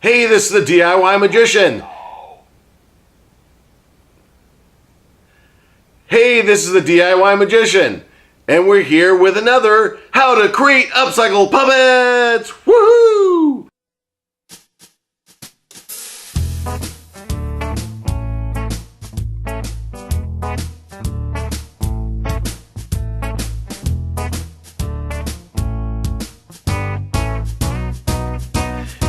Hey, this is the DIY Magician. Hey, this is the DIY Magician. And we're here with another How to Create Upcycled Puppets. Woohoo!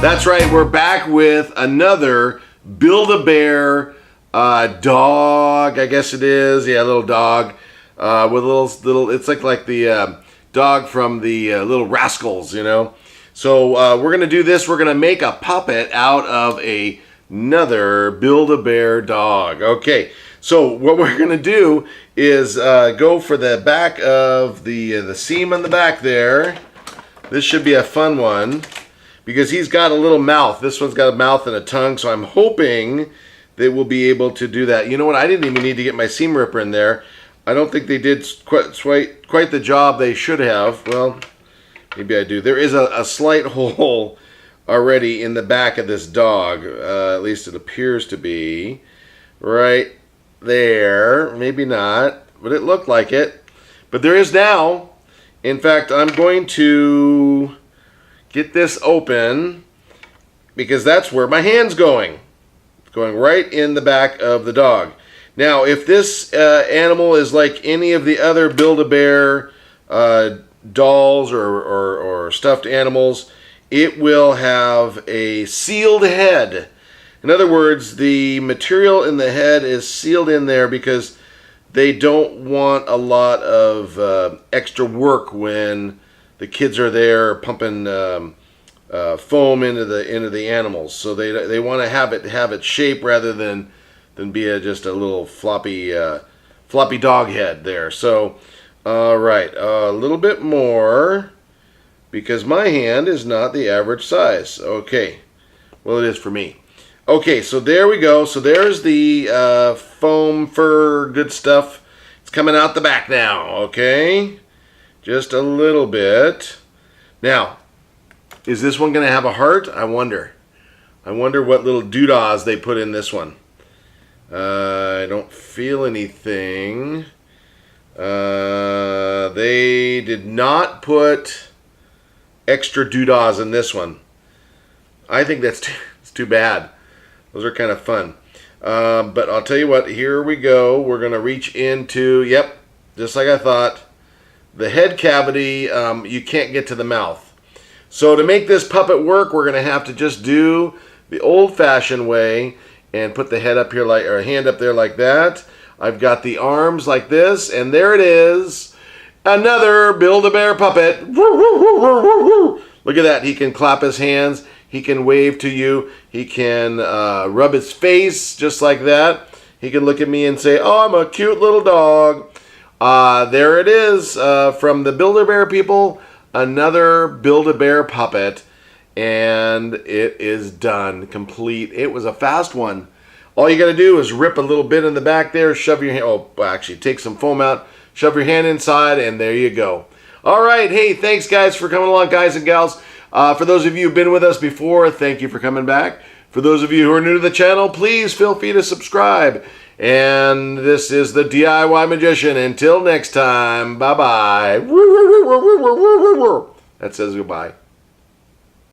That's right, we're back with another Build-A-Bear dog, I guess it is. Yeah, little dog with little. It's like the dog from the Little Rascals, you know. So we're gonna do this. We're gonna make a puppet out of another Build-A-Bear dog. Okay. So what we're gonna do is go for the back of the seam on the back there. This should be a fun one, because he's got a little mouth. This one's got a mouth and a tongue, so I'm hoping they will be able to do that. You know what? I didn't even need to get my seam ripper in there. I don't think they did quite the job they should have. Well, maybe I do. There is a slight hole already in the back of this dog. At least it appears to be. Right there. Maybe not, but it looked like it. But there is now. In fact, I'm going to get this open because that's where my hand's going. It's going right in the back of the dog. Now, if this animal is like any of the other Build-A-Bear dolls or stuffed animals, it will have a sealed head. In other words, the material in the head is sealed in there because they don't want a lot of extra work when the kids are there pumping foam into the animals. So they want to have its shape rather than be just a little floppy dog head there. So right, a little bit more because my hand is not the average size. Okay, well, it is for me. Okay, so there we go. So there's the foam fur good stuff. It's coming out the back now. Okay, just a little bit. Now, is this one going to have a heart? I wonder. I wonder what little doodahs they put in this one. I don't feel anything. They did not put extra doodahs in this one. I think it's too bad. Those are kind of fun. But I'll tell you what, here we go. We're going to reach into, yep, just like I thought, the head cavity. You can't get to the mouth. So to make this puppet work, we're going to have to just do the old-fashioned way and put the head up here or hand up there like that. I've got the arms like this, and there it is. Another Build-A-Bear puppet. Look at that. He can clap his hands. He can wave to you. He can rub his face just like that. He can look at me and say, "Oh, I'm a cute little dog." There it is from the Build-A-Bear people. Another Build-A-Bear puppet, and it is done, complete. It was a fast one. All you got to do is rip a little bit in the back there, shove your hand, actually take some foam out, shove your hand inside, and there you go. All right, hey, thanks guys for coming along, guys and gals. For those of you who've been with us before, thank you for coming back. For those of you who are new to the channel, please feel free to subscribe. And this is the DIY Magician. Until next time, bye-bye. That says goodbye.